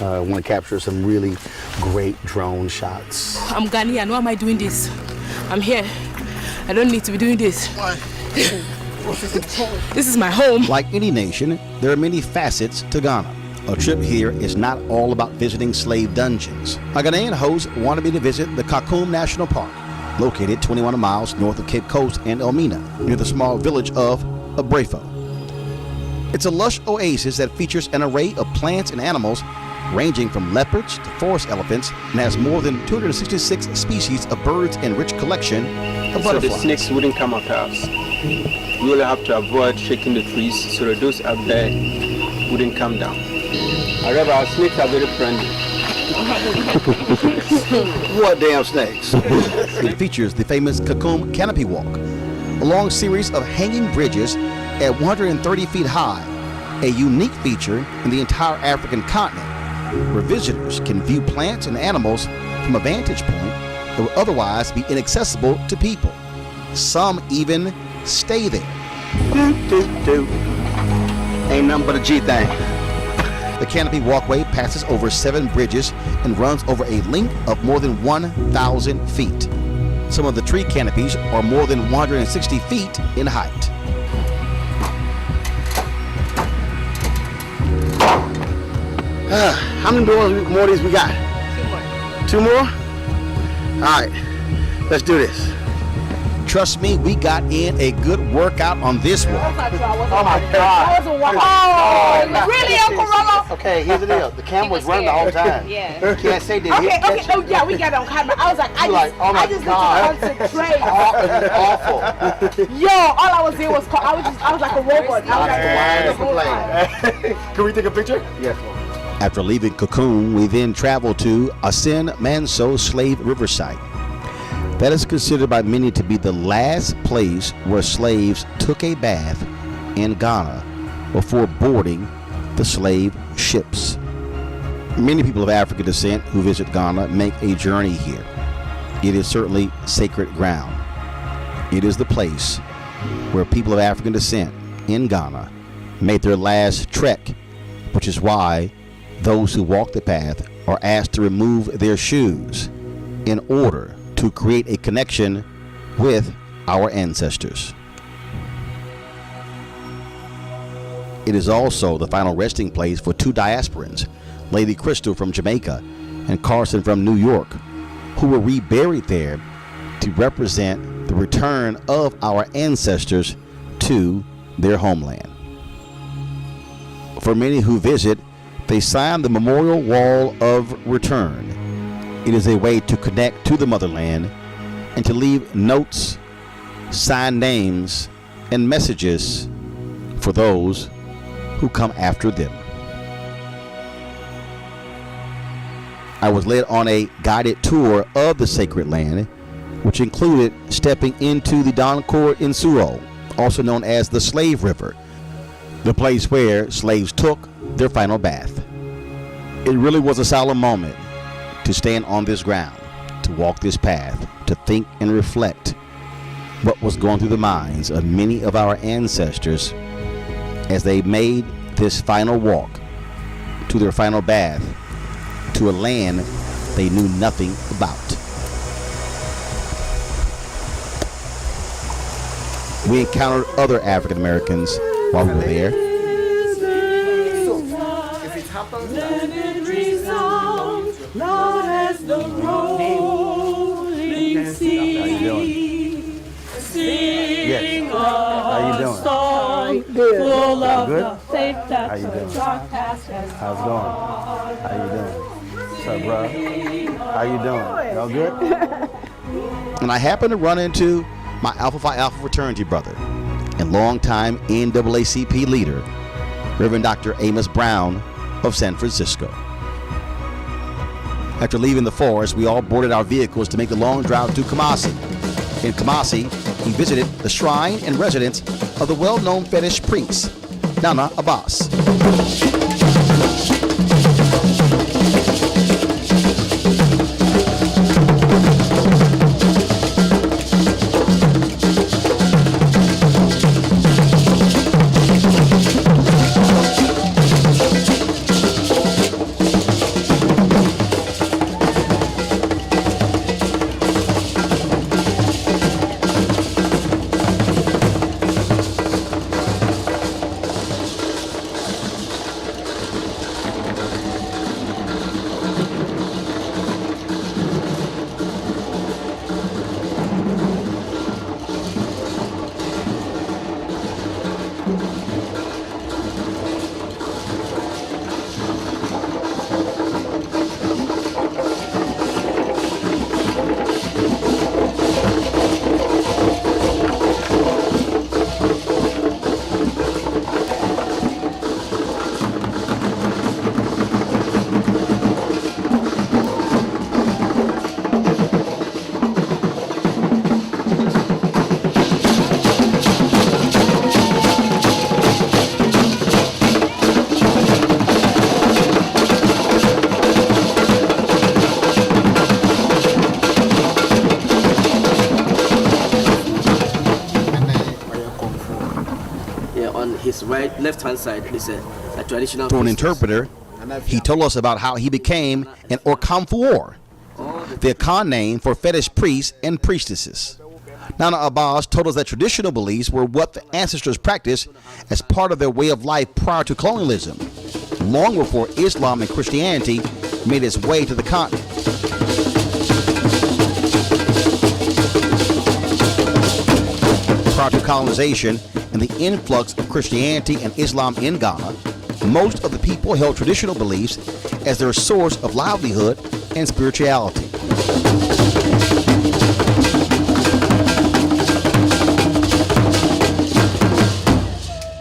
want to capture some really great drone shots. I'm Ghanaian. Why am I doing this? I'm here. I don't need to be doing this. What? This is my home. Like any nation, there are many facets to Ghana. A trip here is not all about visiting slave dungeons. A Ghanaian host wanted me to visit the Kakum National Park, located 21 miles north of Cape Coast and Elmina, near the small village of Abrefo. It's a lush oasis that features an array of plants and animals ranging from leopards to forest elephants and has more than 266 species of birds and rich collection of butterflies. So the snakes wouldn't come up us. We will have to avoid shaking the trees so that those up there wouldn't come down. However, our snakes are very friendly. What damn snakes? It features the famous Kakum Canopy Walk, a long series of hanging bridges at 130 feet high, a unique feature in the entire African continent, where visitors can view plants and animals from a vantage point that would otherwise be inaccessible to people. Some even stay there. Ain't nothing but a G thing. The canopy walkway passes over 7 bridges and runs over a length of more than 1,000 feet. Some of the tree canopies are more than 160 feet in height. How many more of these we got? 2 more. 2 more? All right, let's do this. Trust me, we got in a good workout on this walk. Oh my God. Oh, really, Uncle Rollo? Okay, here's the deal. The camera was running the whole time. Yeah. You can't say that. Okay, oh yeah, we got it on camera. I was like, I just need to concentrate. Awful. Yo, all I was doing was, I was like a robot. I was like, Can we take a picture? Yes. After leaving Cocoon, we then traveled to Asin Manso Slave River Site. That is considered by many to be the last place where slaves took a bath in Ghana before boarding the slave ships. Many people of African descent who visit Ghana make a journey here. It is certainly sacred ground. It is the place where people of African descent in Ghana made their last trek, which is why those who walk the path are asked to remove their shoes in order to create a connection with our ancestors. It is also the final resting place for 2 diasporans, Lady Crystal from Jamaica and Carson from New York, who were reburied there to represent the return of our ancestors to their homeland. For many who visit, they sign the Memorial Wall of Return. It is a way to connect to the motherland and to leave notes, sign names, and messages for those who come after them. I was led on a guided tour of the sacred land, which included stepping into the Donkor Insuro, also known as the Slave River, the place where slaves took their final bath. It really was a solemn moment to stand on this ground, to walk this path, to think and reflect what was going through the minds of many of our ancestors as they made this final walk to their final bath, to a land they knew nothing about. We encountered other African Americans while we were there. Loud as the rolling sea, sing a song full of the faith that the dark past has gone. How's it going? How you doing? What's up, bro? How you doing? Y'all good? And I happened to run into my Alpha Phi Alpha fraternity brother and longtime NAACP leader, Reverend Dr. Amos Brown of San Francisco. After leaving the forest, we all boarded our vehicles to make the long drive to Kumasi. In Kumasi, we visited the shrine and residence of the well-known fetish priest, Nana Abbas. his left hand side is a traditional. Through an interpreter, he told us about how he became an Pt.4, the Akan name for fetish priests and priestesses. Nana Abbas told us that traditional beliefs were what the ancestors practiced as part of their way of life prior to colonialism, long before Islam and Christianity made its way to the continent. Prior to colonization and the influx of Christianity and Islam in Ghana, most of the people held traditional beliefs as their source of livelihood and spirituality.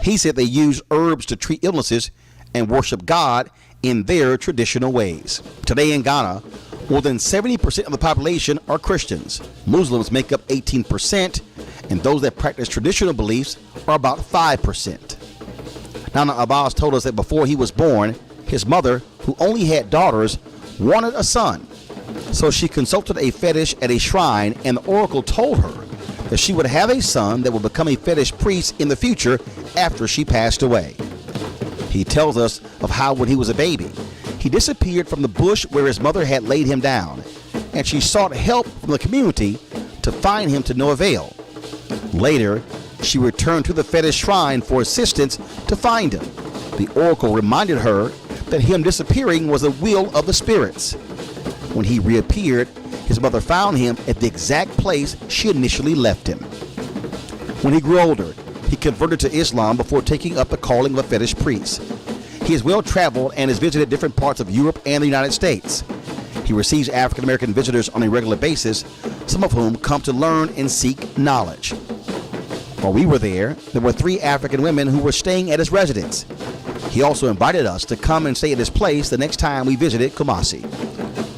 He said they used herbs to treat illnesses and worship God in their traditional ways. Today in Ghana, more than 70% of the population are Christians. Muslims make up 18%, and those that practice traditional beliefs are about 5%. Nana Abbas told us that before he was born, his mother, who only had daughters, wanted a son. So she consulted a fetish at a shrine, and the oracle told her that she would have a son that would become a fetish priest in the future after she passed away. He tells us of how when he was a baby, he disappeared from the bush where his mother had laid him down, and she sought help from the community to find him to no avail. Later, she returned to the fetish shrine for assistance to find him. The oracle reminded her that him disappearing was the will of the spirits. When he reappeared, his mother found him at the exact place she initially left him. When he grew older, he converted to Islam before taking up the calling of a fetish priest. He is well traveled and has visited different parts of Europe and the United States. He receives African American visitors on a regular basis, some of whom come to learn and seek knowledge. While we were there were 3 African women who were staying at his residence. He also invited us to come and stay at his place the next time we visited Kumasi.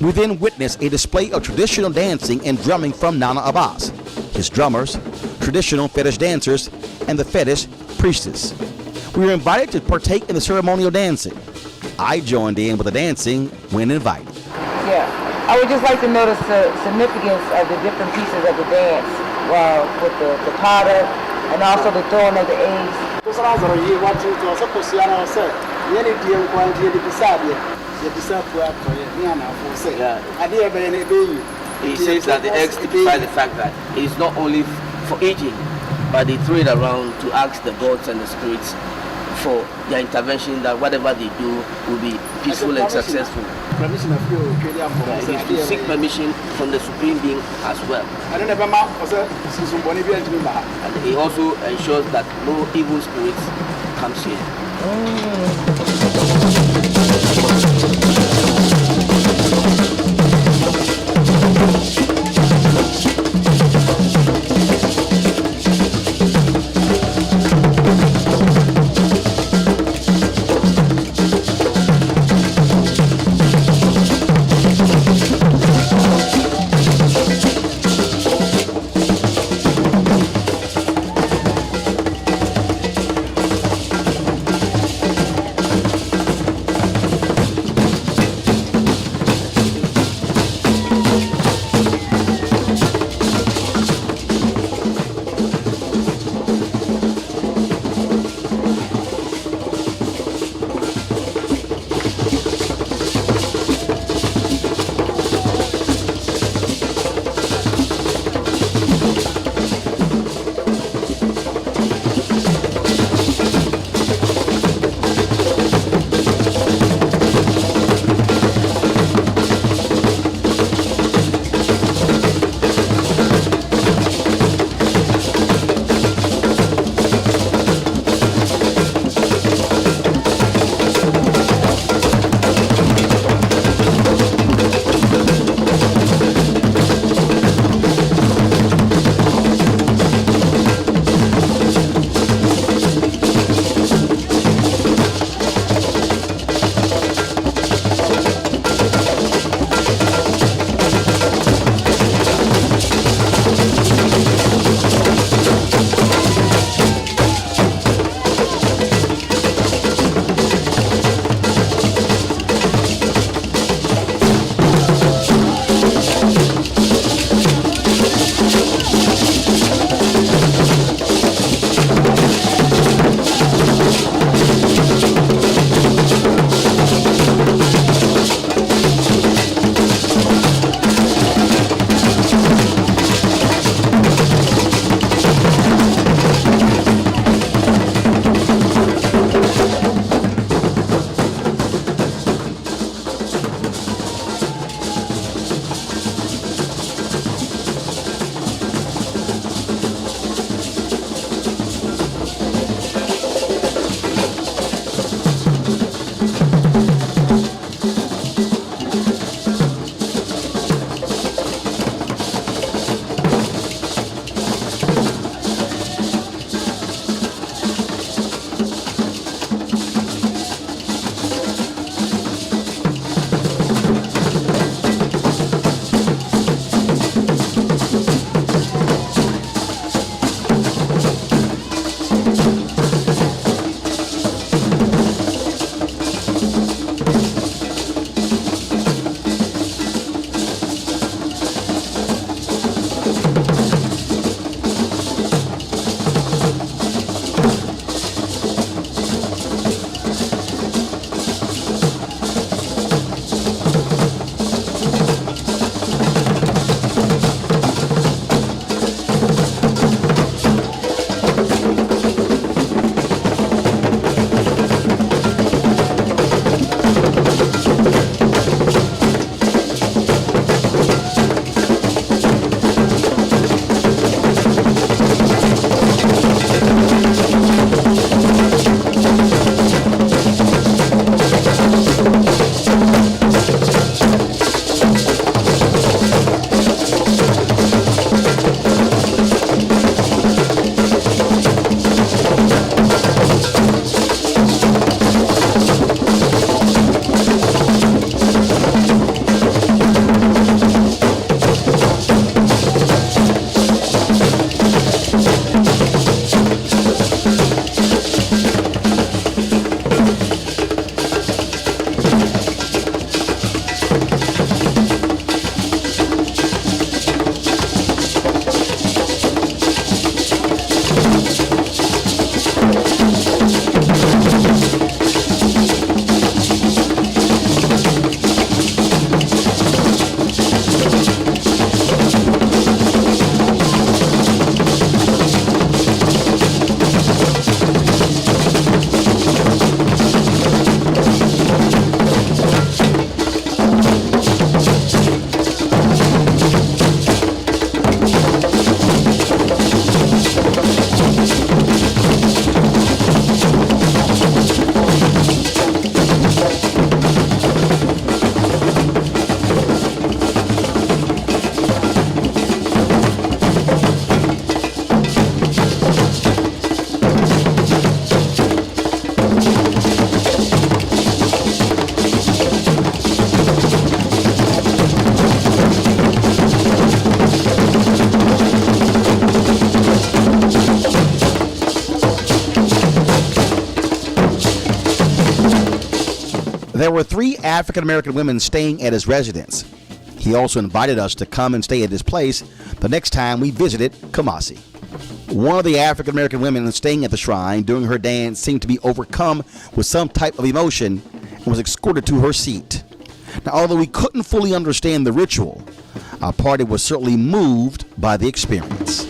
We then witnessed a display of traditional dancing and drumming from Nana Abbas, his drummers, traditional fetish dancers, and the fetish priestess. We were invited to partake in the ceremonial dancing. I joined in with the dancing when invited. Yeah, I would just like to notice the significance of the different pieces of the dance, with the powder and also the throwing of the eggs. He says that the eggs typify the fact that it is not only for eating, but they throw it around to ask the gods and the spirits for their intervention, that whatever they do will be peaceful and successful. It is to seek permission from the Supreme Being as well. And he also ensures that no evil spirits comes here. There were 3 African American women staying at his residence. He also invited us to come and stay at his place the next time we visited Kumasi. One of the African American women staying at the shrine during her dance seemed to be overcome with some type of emotion and was escorted to her seat. Now, although we couldn't fully understand the ritual, our party was certainly moved by the experience.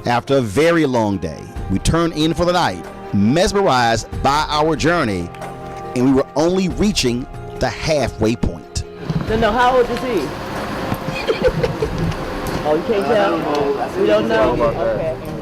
After a very long day, we turned in for the night, mesmerized by our journey, and we were only reaching the halfway point. No, how old is he? Oh, you can't tell? We don't know? Okay.